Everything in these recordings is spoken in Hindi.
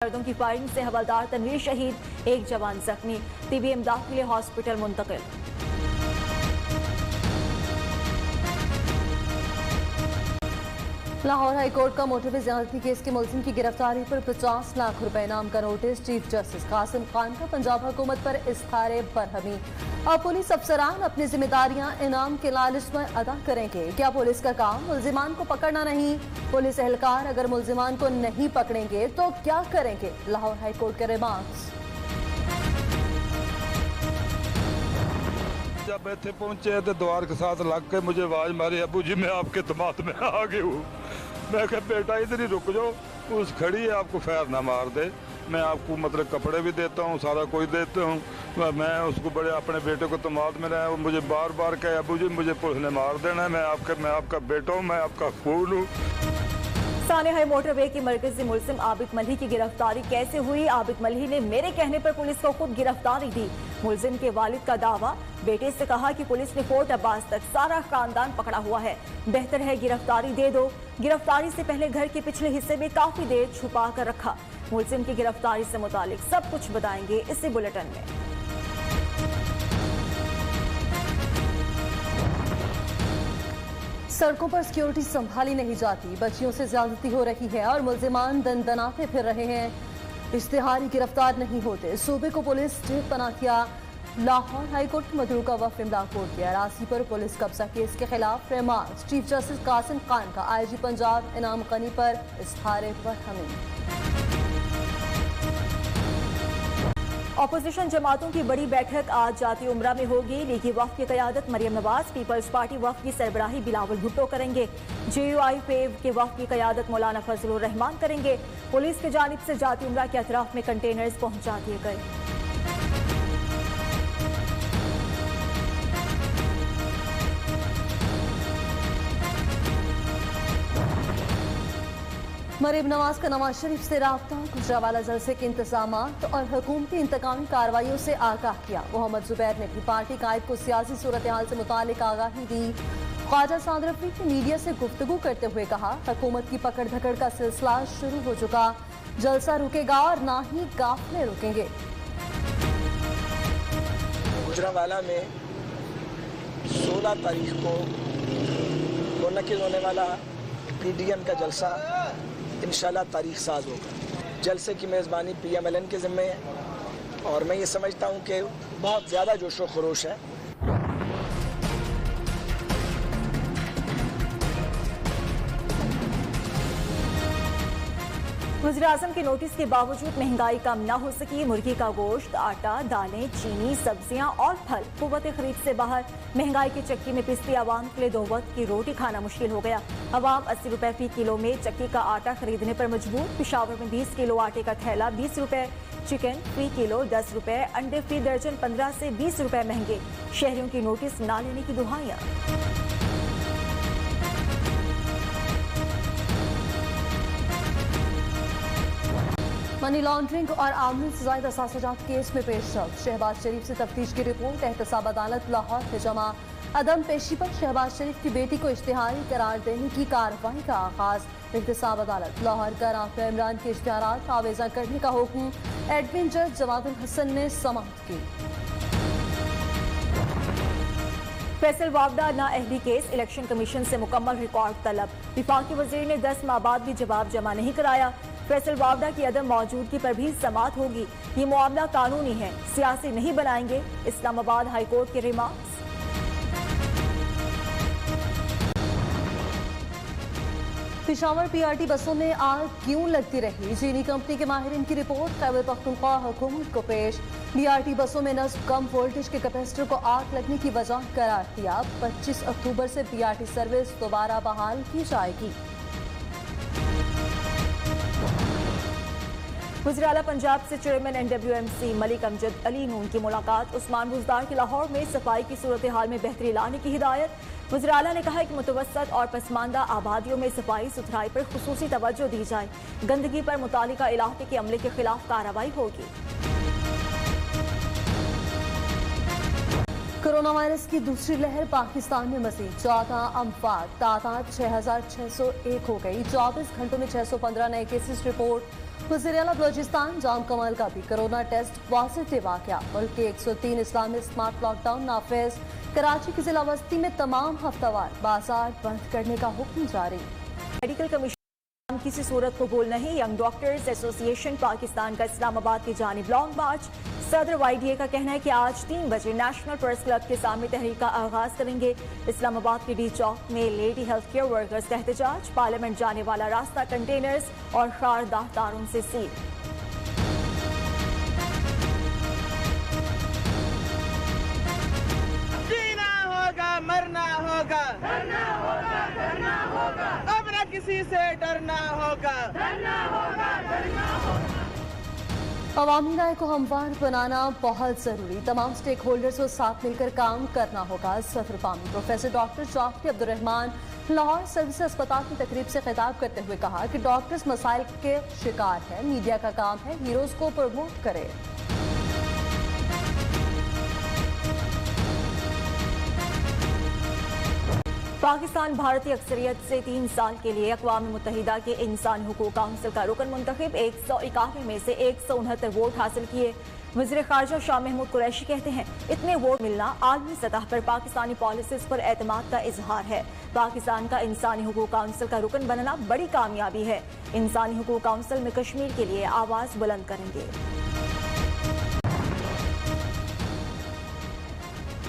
गर्दों की फायरिंग से हवलदार तनवीर शहीद, एक जवान जख्मी, तिबी इमदाद के लिए हॉस्पिटल मुंतकिल। लाहौर हाईकोर्ट का मोटरवे ज्यादती केस के मुलजिम की गिरफ्तारी पर 50 लाख रुपए इनाम का notice. Chief justice Qasim Khan का पंजाब हुकूमत पर इज़हार बरहमी। अब पुलिस अफसरान अपनी जिम्मेदारियां इनाम के लालच में अदा करेंगे। क्या पुलिस का काम मुलजिमान को पकड़ना नहीं? पुलिस एहलकार अगर मुलजिमान को नहीं पकड़ेंगे तो क्या करेंगे? लाहौर हाईकोर्ट के रिमार्क्स। जब इतने पहुंचे तो द्वार के साथ लग के मुझे आवाज मारी, अबू जी मैं आपके दमाद में आ गई हूँ। मैं कहा बेटा इधर ही रुक जाओ, उस खड़ी है आपको खैर ना मार दे, मैं आपको मतलब कपड़े भी देता हूँ, सारा कुछ देता हूँ। मैं उसको बड़े अपने बेटे को दमाद में रहा, वो मुझे बार बार कहे अबू जी मुझे पुलिस ने मार देना है, मैं आपका बेटा हूँ, मैं आपका खून हूँ। सानेहाई मोटरवे की मरकजी मुलजिम आबिद मल्ही की गिरफ्तारी कैसे हुई? आबिद मल्ही ने मेरे कहने पर पुलिस को खुद गिरफ्तारी दी। मुलजिम के वालिद का दावा, बेटे से कहा कि पुलिस ने फोर्ट अब्बास तक सारा खानदान पकड़ा हुआ है, बेहतर है गिरफ्तारी दे दो। गिरफ्तारी से पहले घर के पिछले हिस्से में काफी देर छुपा कर रखा। मुलजिम की गिरफ्तारी से मुतालिक सब कुछ बताएंगे इसी बुलेटिन में। सड़कों पर सिक्योरिटी संभाली नहीं जाती, बच्चियों से ज्यादती हो रही है और मुलजिमान दनदनाते फिर रहे हैं। इश्तिहारी गिरफ्तार नहीं होते, सूबे को पुलिस जेब बना किया। लाहौर हाईकोर्ट मदरूका वफ़ इमदाद कोर्ट के अराजी पर पुलिस कब्जा केस के खिलाफ remarks. Chief justice Qasim Khan का IG पंजाब इनाम गनी पर इज़हार बरहमी। ऑपोजिशन जमातों की बड़ी बैठक आज जाती उम्रा में होगी। लीगी वफ़ की क़यादत मरियम नवाज, पीपल्स पार्टी वफ़ की सरबराही बिलावल भुट्टो करेंगे। JUI फेव के वफ़ की क़यादत मौलाना फजलुर रहमान करेंगे। पुलिस की जानिब से जाती उम्रा के अतराफ में कंटेनर्स पहुंचा दिए गए। मरीम नवाज का नवाज शरीफ से राब्ता, गुजरावाला जलसे के इंतजामात और हुकूमती इंतकामी कार्रवाइयों से आगाह किया। मोहम्मद जुबैर ने भी पार्टी कायद को सियासी सूरत हाल से मुतालिक आगाही दी। ख्वाजा साद रफीक ने मीडिया से गुफ्तगू करते हुए कहा, हुकूमत की पकड़ धकड़ का सिलसिला शुरू हो चुका, जलसा रुकेगा और ना ही काफिले रुकेंगे। गुजरावाला में 16 तारीख को मुनक्किद होने वाला PDM का जलसा इंशाल्लाह तारीख साज होगा। जलसे की मेज़बानी PMLN के ज़िम्मे है और मैं ये समझता हूँ कि बहुत ज़्यादा जोश व खरोश है। वज़ीर-ए-आज़म के नोटिस के बावजूद महंगाई कम न हो सकी। मुर्गी का गोश्त, आटा, दालें, चीनी, सब्जियां और फल कुव्वत खरीद से बाहर। महंगाई की चक्की में पिसती आवाम के लिए 2 वक्त की रोटी खाना मुश्किल हो गया। आवाम 80 रुपए फी किलो में चक्की का आटा खरीदने पर मजबूर। पिशावर में 20 किलो आटे का थैला 20 रुपए, चिकन फी किलो 10 रुपए, अंडे फी दर्जन 15 से 20 रुपए महंगे। शहरियों की नोटिस न लेने की दुहाइयां। मनी लॉन्ड्रिंग और आमदनी से ज़ायद असासाजात केस में पेशरफ। शहबाज शरीफ से तफ्तीश की रिपोर्ट एहतसाब अदालत लाहौर में जमा। अदम पेशी पर शहबाज शरीफ की बेटी को इश्तिहारी करार देने की कार्रवाई का आगाज। एहतसाब अदालत लाहौर का राफेल इमरान के इश्तिहारात आवेजा करने का हुक्म एडमिन जज जवादुल हसन ने समाअत की। फैसल वावडा नाअहली केस, इलेक्शन कमीशन से मुकम्मल रिकॉर्ड तलब। विफाकी वजीर ने 10 माह बाद भी जवाब जमा नहीं कराया। फैसल वावडा की अदम मौजूदगी पर भी समाअत होगी। ये मामला कानूनी है, सियासी नहीं बनाएंगे। इस्लामाबाद हाईकोर्ट के रिमार्क्स। पिशावर PRT बसों में आग क्यों लगती रही? चीनी कंपनी के माहिरीन की रिपोर्ट खैबर पख्तूनख्वा हुकूमत को पेश। BRT बसों में नस्ब कम वोल्टेज के कैपेसिटर को आग लगने की वजह करार दिया। 25 अक्टूबर से BRT सर्विस दोबारा बहाल की जाएगी। वज़ीर आला पंजाब से चेयरमैन NWMC मलिक अमजद अली नून की मुलाकात। उस्मान बुज़दार की लाहौर में सफाई की सूरत हाल में बेहतरी लाने की हिदायत। वज़ीर आला ने कहा कि मुतवस्सत और पसमानदा आबादियों में सफाई सुथराई पर खुसूसी तवज्जो दी जाए। गंदगी पर मुतालिका इलाके के अमले के खिलाफ कार्रवाई होगी। कोरोना वायरस की दूसरी लहर पाकिस्तान में मजीद 14 अमवात, तादाद 6,601 हो गई। 24 घंटों में 615 नए केसेस रिपोर्ट। वज़ीर आला बलूचिस्तान जाम कमाल का भी कोरोना टेस्ट पॉजिटिव आ गया। मुल्क के 103 इस्लाम में स्मार्ट लॉकडाउन नाफिज। कराची की जिला बस्ती में तमाम हफ्तावार बाजार बंद करने का हुक्म जारी। मेडिकल कमीशन किसी सूरत कबूल नहीं। यंग डॉक्टर्स एसोसिएशन पाकिस्तान का इस्लामाबाद की जानिब लॉन्ग मार्च। सदर YDA का कहना है कि आज 3 बजे नेशनल प्रेस क्लब के सामने तहरीक का आगाज करेंगे। इस्लामाबाद के डी चौक में लेडी हेल्थ केयर वर्कर्स का एहतजाज। पार्लियामेंट जाने वाला रास्ता कंटेनर्स और खारदार तारों से सील। जीना होगा, मरना होगा, डरना होगा, डरना होगा, अब न किसी से डरना होगा, डरना होगा, डरना होगा। अवामी राय को हमवार बनाना बहुत जरूरी। तमाम स्टेक होल्डर्स को साथ मिलकर काम करना होगा। सदर पामी professor doctor Jafri Abdurrahman Lahore service अस्पताल की तकरीब से खिताब करते हुए कहा कि डॉक्टर्स मसाइल के शिकार हैं। मीडिया का काम है हीरोज को प्रमोट करे। पाकिस्तान भारतीय अक्सरियत से 3 साल के लिए अक़वाम मुत्तहिदा के इंसानी हुकूक काउंसिल का रुकन मुंतखब। 151 में से 169 वोट हासिल किए। वज़ीर ख़ारजा शाह महमूद कुरैशी कहते हैं इतने वोट मिलना आलमी सतह पर पाकिस्तानी पॉलिसीज़ पर एतमाद का इजहार है। पाकिस्तान का इंसानी हुकूक काउंसिल का रुकन बनना बड़ी कामयाबी है। इंसानी हुकूक काउंसिल में कश्मीर के लिए आवाज़ बुलंद करेंगे।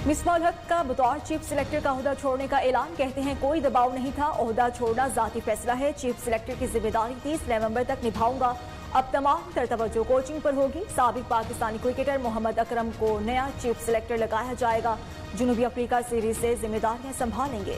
मिसबाहुल हक का बतौर चीफ सिलेक्टर का ओहदा छोड़ने का ऐलान। कहते हैं कोई दबाव नहीं था, ओहदा छोड़ना जाती फैसला है। चीफ सिलेक्टर की जिम्मेदारी 30 नवंबर तक निभाऊंगा। अब तमाम तर तवज्जो कोचिंग पर होगी। साबिक पाकिस्तानी क्रिकेटर मोहम्मद अकरम को नया चीफ सिलेक्टर लगाया जाएगा। जनूबी अफ्रीका सीरीज से जिम्मेदारियां संभालेंगे।